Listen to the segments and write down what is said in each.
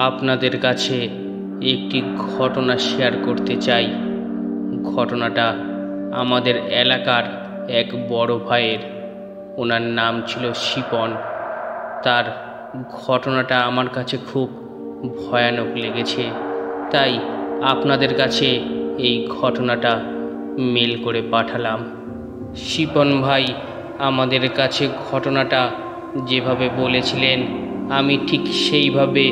আপনাদের কাছে একটি ঘটনা শেয়ার করতে চাই। ঘটনাটা আমাদের এলাকার এক বড় ভাইয়ের। ওনার নাম ছিল শিপন। তার ঘটনাটা আমার কাছে খুব ভয়ানক লেগেছে, তাই আপনাদের কাছে এই ঘটনাটা মেল করে পাঠালাম। শিপন ভাই আমাদের কাছে ঘটনাটা যেভাবে বলেছিলেন আমি ঠিক সেইভাবে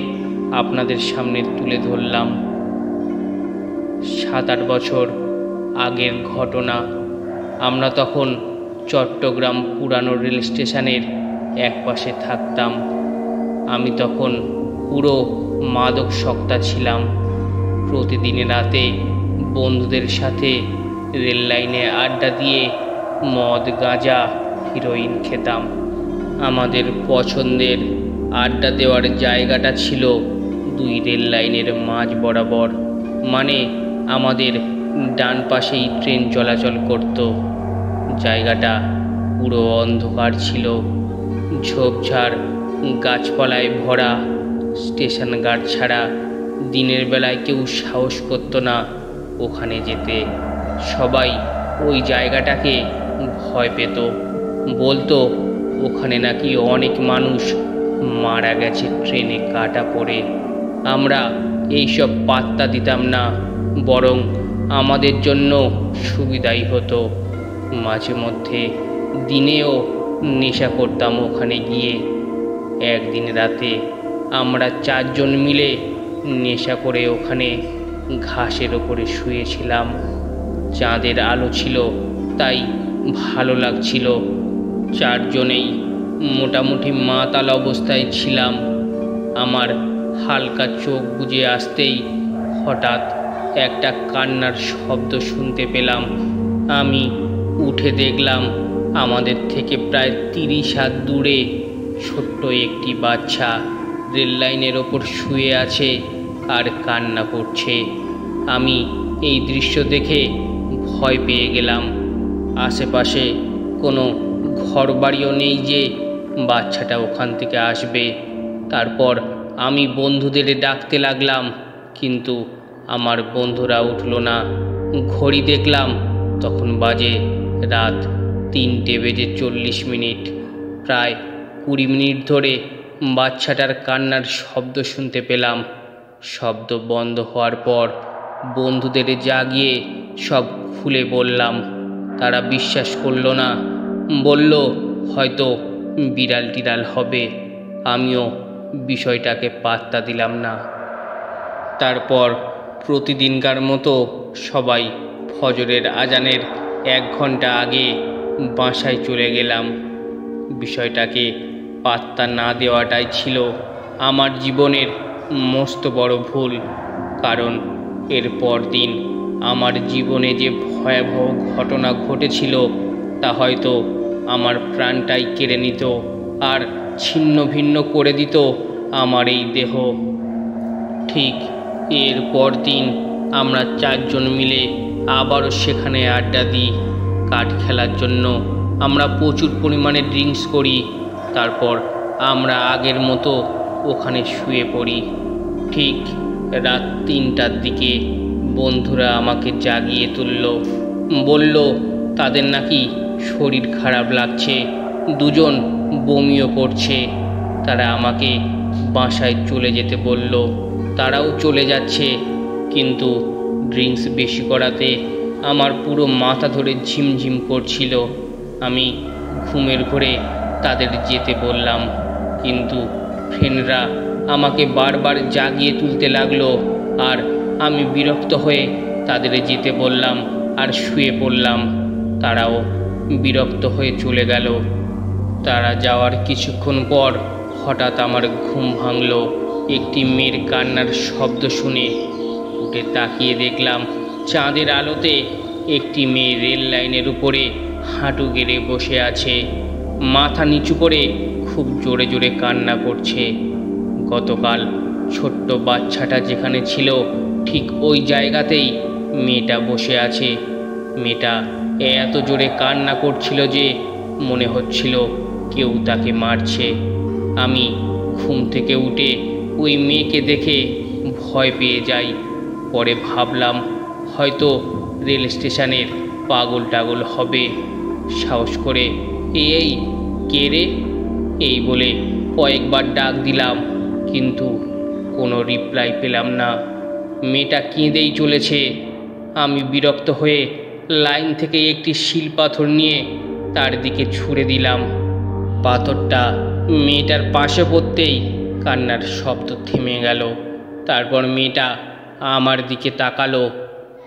আপনাদের সামনে তুলে ধরলাম। 7-8 বছর আগের ঘটনা। আমরা তখন চট্টগ্রাম পুরানো রেল স্টেশনের এক পাশে থাকতাম। আমি তখন পুরো মাদকাসক্তা ছিলাম। প্রতিদিন রাতে বন্ধুদের সাথে রেল লাইনে আড্ডা দিয়ে মদ, গাঁজা, হিরোইন খেতাম। আমাদের পছন্দের আড্ডা দেওয়ার জায়গাটা ছিল 2 রেল লাইনের মাঝ বরাবর, মানে আমাদের ডান পাশেই ট্রেন চলাচল করত। জায়গাটা পুরো অন্ধকার ছিল, ঝোপঝাড় গাছপালায় ভরা। স্টেশন গার্ড ছাড়া দিনের বেলায় কেউ সাহস করত না ওখানে যেতে। সবাই ওই জায়গাটাকে ভয় পেত, বলতো ওখানে নাকি অনেক মানুষ মারা গেছে ট্রেনে কাটা পড়ে। আমরা এইসব পাত্তা দিতাম না, বরং আমাদের জন্য সুবিধাই হতো। মাঝে মধ্যে দিনেও নেশা করতাম ওখানে গিয়ে। একদিন রাতে আমরা 4 জন মিলে নেশা করে ওখানে ঘাসের ওপরে শুয়েছিলাম। চাঁদের আলো ছিল, তাই ভালো লাগছিল। 4 জনেই মোটামুটি মাতাল অবস্থায় ছিলাম। আমার হালকা চোখ বুজে আসতেই হঠাৎ একটা কান্নার শব্দ শুনতে পেলাম। আমি উঠে দেখলাম আমাদের থেকে প্রায় 30 হাত দূরে ছোট্ট একটি বাচ্চা রেল লাইনের ওপর শুয়ে আছে আর কান্না করছে। আমি এই দৃশ্য দেখে ভয় পেয়ে গেলাম। আশেপাশে কোনো ঘরবাড়িও নেই যে বাচ্চাটা ওখান থেকে আসবে। তারপর আমি বন্ধুদের ডাকতে লাগলাম, কিন্তু আমার বন্ধুরা উঠলো না। ঘড়ি দেখলাম, তখন বাজে রাত 3:40। প্রায় 20 মিনিট ধরে বাচ্চাটার কান্নার শব্দ শুনতে পেলাম। শব্দ বন্ধ হওয়ার পর বন্ধুদের জাগিয়ে সব খুলে বললাম। তারা বিশ্বাস করলো না, বলল হয়তো বিড়াল টিড়াল হবে। আমিও বিষয়টাকে পাত্তা দিলাম না। তারপর প্রতিদিনকার মতো সবাই ফজরের আজানের 1 ঘন্টা আগে বাসায় চলে গেলাম। বিষয়টাকে পাত্তা না দেওয়াটাই ছিল আমার জীবনের মস্ত বড় ভুল, কারণ এরপর দিন আমার জীবনে যে ভয়াবহ ঘটনা ঘটেছিল তা হয়তো আমার প্রাণটাই কেড়ে নিত আর ছিন্ন ভিন্ন করে দিত আমার এই দেহ। ঠিক এরপর দিন আমরা 4 জন মিলে আবারও সেখানে আড্ডা দিই। কাঠ খেলার জন্য আমরা প্রচুর পরিমাণে ড্রিঙ্কস করি। তারপর আমরা আগের মতো ওখানে শুয়ে পড়ি। ঠিক রাত 3টার দিকে বন্ধুরা আমাকে জাগিয়ে তুলল। বলল তাদের নাকি শরীর খারাপ লাগছে, 2 জন বমিও করছে। তারা আমাকে বাসায় চলে যেতে বলল। তারাও চলে যাচ্ছে, কিন্তু ড্রিঙ্কস বেশি করাতে আমার পুরো মাথা ধরে ঝিমঝিম করছিল। আমি ঘুমের ঘোরে তাদের যেতে বললাম, কিন্তু ফ্রেন্ডরা আমাকে বারবার জাগিয়ে তুলতে লাগলো আর আমি বিরক্ত হয়ে তাদের যেতে বললাম আর শুয়ে পড়লাম। তারাও বিরক্ত হয়ে চলে গেল। তারা যাওয়ার কিছুক্ষণ পর হঠাৎ আমার ঘুম ভাঙল একটি মেয়ের কান্নার শব্দ শুনে। উঠে তাকিয়ে দেখলাম চাঁদের আলোতে একটি মেয়ে রেল লাইনের উপরে হাঁটু গেড়ে বসে আছে, মাথা নিচু করে খুব জোরে জোরে কান্না করছে। গতকাল ছোট্ট বাচ্চাটা যেখানে ছিল ঠিক ওই জায়গাতেই মেয়েটা বসে আছে। মেয়েটা এত জোরে কান্না করছিল যে মনে হচ্ছিল কেউ তাকে মারছে। আমি ঘুম থেকে উঠে ওই মেয়েকে দেখে ভয় পেয়ে যাই। পরে ভাবলাম হয়তো রেল স্টেশনের পাগল টাগল হবে। সাহস করে এই কে রে এই বলে কয়েকবার ডাক দিলাম, কিন্তু কোনো রিপ্লাই পেলাম না। মেয়েটা কেঁদেই চলেছে। আমি বিরক্ত হয়ে লাইন থেকে একটি শিল পাথর নিয়ে তার দিকে ছুঁড়ে দিলাম। পাথরটা মেয়েটার পাশে পড়তেই কান্নার শব্দ থেমে গেল। তারপর মেয়েটা আমার দিকে তাকালো।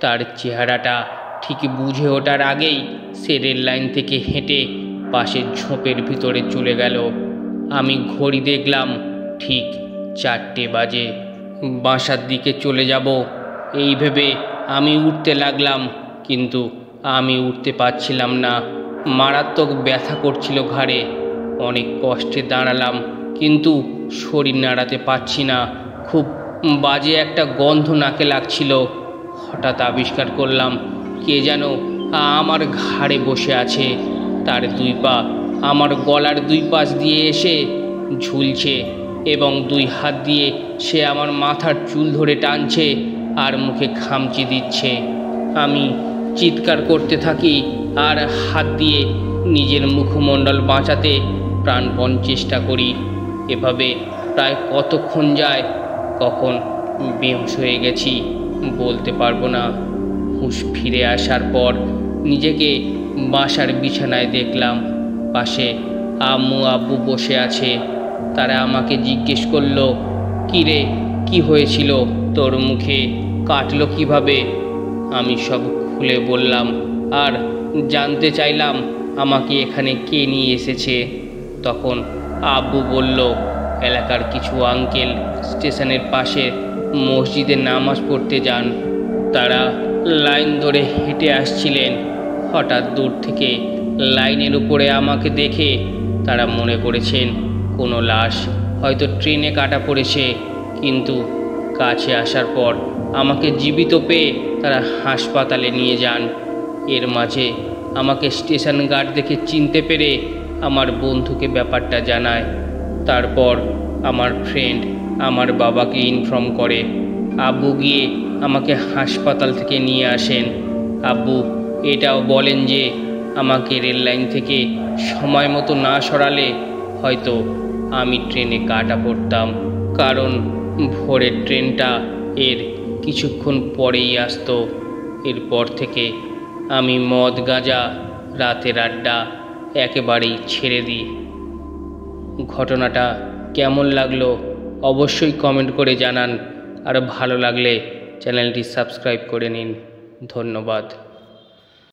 তার চেহারাটা ঠিক বুঝে ওঠার আগেই সে রেল লাইন থেকে হেঁটে পাশের ঝোপের ভিতরে চলে গেল। আমি ঘড়ি দেখলাম, ঠিক 4টে বাজে। বাসার দিকে চলে যাব এই ভেবে আমি উঠতে লাগলাম, কিন্তু আমি উঠতে পারছিলাম না। মারাত্মক ব্যথা করছিল ঘাড়ে। অনেক কষ্টে দাঁড়ালাম, কিন্তু শরীর নাড়াতে পারছি না। খুব বাজে একটা গন্ধ নাকে লাগছিল। হঠাৎ আবিষ্কার করলাম কে যেন আমার ঘাড়ে বসে আছে। তার 2 পা আমার গলার 2 পাশ দিয়ে এসে ঝুলছে এবং 2 হাত দিয়ে সে আমার মাথার চুল ধরে টানছে আর মুখে খামচি দিচ্ছে। আমি চিৎকার করতে থাকি আর হাত দিয়ে নিজের মুখমণ্ডল বাঁচাতে প্রাণপণ চেষ্টা করি। এভাবে প্রায় কতক্ষণ যায়, কখন বেহুঁশ হয়ে গেছি বলতে পারবো না। হুঁশ ফিরে আসার পর নিজেকে বাসার বিছানায় দেখলাম। পাশে আম্মু আব্বু বসে আছে। তারা আমাকে জিজ্ঞেস করলো, কী রে, কী হয়েছিল তোর, মুখে কাটলো কিভাবে? আমি সব খুলে বললাম আর জানতে চাইলাম আমাকে এখানে কে নিয়ে এসেছে। তখন আব্বু বলল, এলাকার কিছু আঙ্কেল স্টেশনের পাশে মসজিদে নামাজ পড়তে যান। তারা লাইন ধরে হেঁটে আসছিলেন। হঠাৎ দূর থেকে লাইনের উপরে আমাকে দেখে তারা মনে করেছেন কোনো লাশ হয়তো ট্রেনে কাটা পড়েছে, কিন্তু কাছে আসার পর আমাকে জীবিত পেয়ে তারা হাসপাতালে নিয়ে যান। এর মাঝে আমাকে স্টেশন গার্ড দেখে চিনতে পেরে আমার বন্ধুকে ব্যাপারটা জানায়। তারপর আমার ফ্রেন্ড আমার বাবাকে ইনফর্ম করে। আব্বু গিয়ে আমাকে হাসপাতাল থেকে নিয়ে আসেন। আব্বু এটাও বলেন যে আমাকে রেল লাইন থেকে সময় মতো না সরালে হয়তো আমি ট্রেনে কাটা পড়তাম, কারণ ভোরের ট্রেনটা এর কিছুক্ষণ পরেই আসতো। এরপর থেকে আমি মদ গাঁজা রাতের আড্ডা একেবারেই ছেড়ে দিই। ঘটনাটা কেমন লাগলো অবশ্যই কমেন্ট করে জানান, আর ভালো লাগলে চ্যানেলটি সাবস্ক্রাইব করে নিন। ধন্যবাদ।